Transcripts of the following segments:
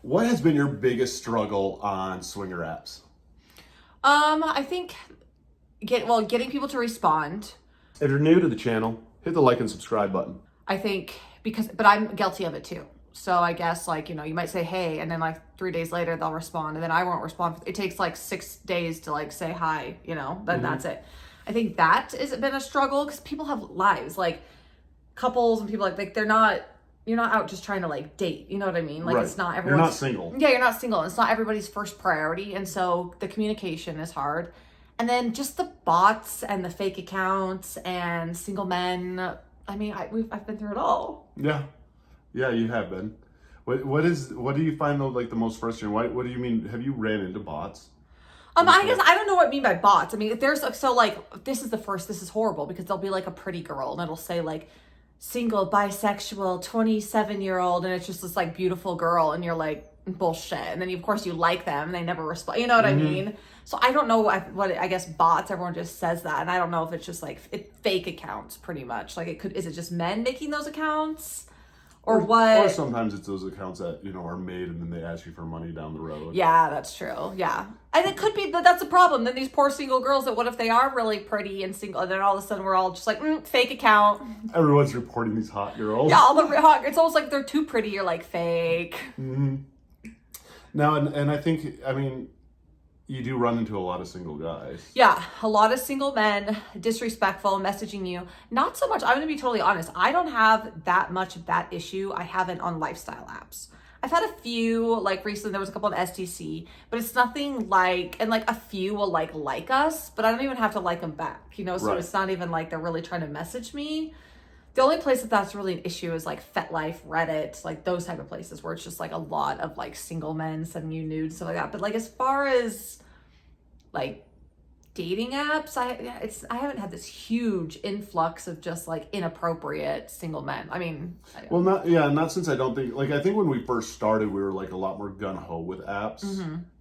What has been your biggest struggle on swinger apps? I think getting people to respond. If you're new to the channel, hit the like and subscribe button. I think but I'm guilty of it too. So I guess you might say, hey, and then 3 days later they'll respond, and then I won't respond. It takes 6 days to say hi, then that's it. I think that has been a struggle because people have lives, couples and people you're not out just trying to date. You know what I mean? Right. It's not You're not single. Yeah, you're not single. It's not everybody's first priority. And so the communication is hard. And then just the bots and the fake accounts and single men. I mean, I've been through it all. Yeah. Yeah, you have been. What do you find though the most frustrating? What do you mean? Have you ran into bots? I guess I don't know what I mean by bots. I mean, if there's this is horrible because there'll be a pretty girl and it'll say single, bisexual, 27-year-old, and it's just this beautiful girl, and you're bullshit. And then of course you like them and they never respond. You know what I mean? So I don't know what I guess bots, everyone just says that, and I don't know if it's just fake accounts pretty much. Is it just men making those accounts? Or what? Or sometimes it's those accounts that, are made and then they ask you for money down the road. Yeah, that's true. Yeah. And it could be that's a problem. Then these poor single girls what if they are really pretty and single, and then all of a sudden we're all just fake account. Everyone's reporting these hot girls. Yeah, all the hot, it's almost like they're too pretty, you're fake. Mm-hmm. Now, and I think, you do run into a lot of single guys. Yeah, a lot of single men, disrespectful, messaging you. Not so much, I'm going to be totally honest. I don't have that much of that issue. I haven't on lifestyle apps. I've had a few, recently there was a couple on STC, but it's nothing and a few will like us, but I don't even have to like them back, so Right. It's not even they're really trying to message me. The only place that's really an issue is FetLife, Reddit, those type of places where it's just a lot of single men sending you nudes, stuff like that. But as far as dating apps, I haven't had this huge influx of just inappropriate single men. I mean, well, not since I don't think I think when we first started, we were a lot more gun ho with apps,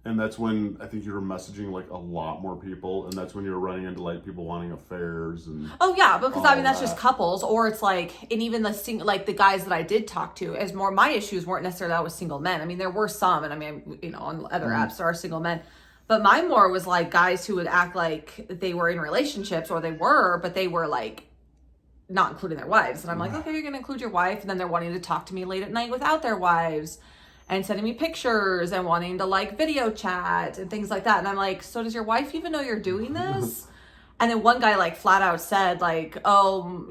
and that's when I think you were messaging a lot more people, and that's when you were running into people wanting affairs and. Oh yeah, because that's just couples, or it's and even the the guys that I did talk to, as more my issues weren't necessarily that with single men. I mean, there were some, and on other apps there are single men. But mine more was guys who would act like they were in relationships, or they were, but they were not including their wives. And I'm okay, you're going to include your wife. And then they're wanting to talk to me late at night without their wives and sending me pictures and wanting to video chat and things like that. And I'm so does your wife even know you're doing this? And then one guy flat out said oh,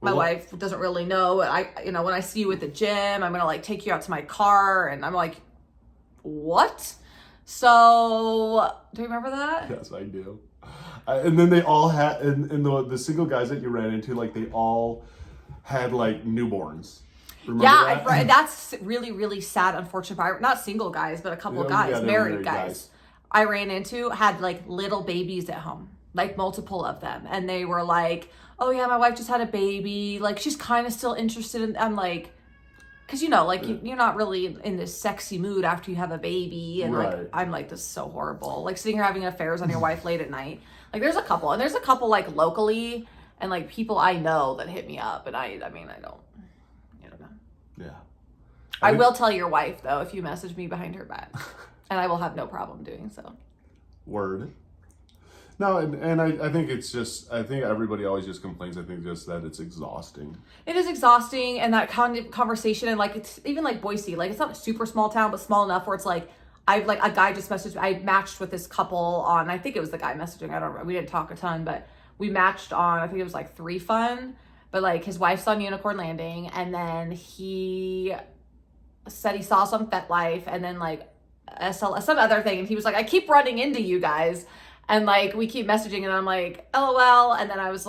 my wife doesn't really know. When I see you at the gym, I'm going to take you out to my car. And I'm what? So, do you remember that? Yes, I do. And then they all had, and the single guys that you ran into, they all had newborns. Remember that? That's really, really sad, unfortunate part. Not single guys, but a couple of guys, married guys. I ran into had little babies at home, multiple of them. And they were oh yeah, my wife just had a baby. She's kind of still interested in, I'm because you're not really in this sexy mood after you have a baby, and right. I'm this is so horrible. Sitting here having affairs on your wife late at night. There's a couple locally, and people I know that hit me up, and I don't know. Yeah. I will tell your wife though if you message me behind her back, and I will have no problem doing so. Word. No, and I think it's just, I think everybody always just complains, I think just that it's exhausting. It is exhausting, and that conversation, and it's even Boise, it's not a super small town, but small enough where it's I've a guy just messaged me. I matched with this couple on, I think it was the guy messaging, I don't remember, we didn't talk a ton, but we matched on, I think it was 3 Fun, but his wife's on Unicorn Landing, and then he said he saw some FetLife, and then SL, some other thing, and he was I keep running into you guys. And we keep messaging, and I'm LOL. And then I was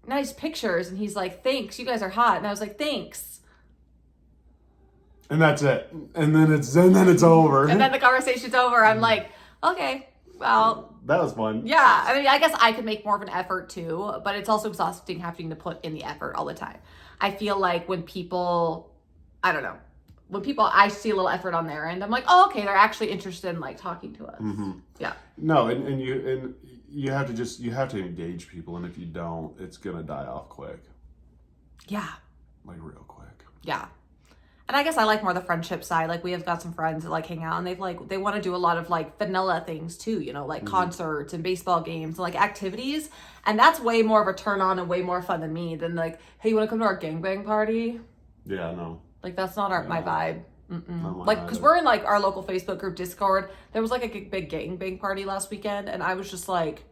nice pictures. And he's thanks, you guys are hot. And I was thanks. And that's it. And then it's over. And then the conversation's over. I'm okay, well. That was fun. Yeah. I mean, I guess I could make more of an effort too, but it's also exhausting having to put in the effort all the time. I feel when people, I don't know, I see a little effort on their end, I'm oh, okay, they're actually interested in talking to us. Mm-hmm. Yeah. No, and you have to engage people, and if you don't, it's gonna die off quick. Yeah. Real quick. Yeah. And I guess I like more the friendship side. Like, we have got some friends that like hang out, and they want to do a lot of like vanilla things too, you know, like concerts and baseball games and like activities. And that's way more of a turn on and way more fun than me than like, hey, you want to come to our gangbang party? Yeah, no. Like, that's not my vibe. Like, because either. we're in like our local Facebook group Discord. There was like a big gangbang party last weekend, and I was just like,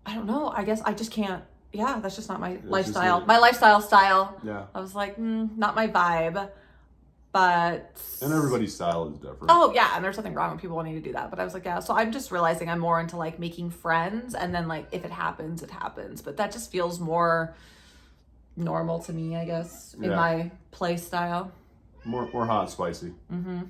I don't know. I guess I just can't. Yeah, that's just not my lifestyle. My lifestyle style. Yeah. I was like, not my vibe. But. And everybody's style is different. Oh, yeah. And there's nothing wrong with people wanting to do that. But I was like, yeah. So I'm just realizing I'm more into like making friends. And then like, if it happens, it happens. But that just feels more normal to me, I guess, in my play style. More hot and spicy. Mm-hmm.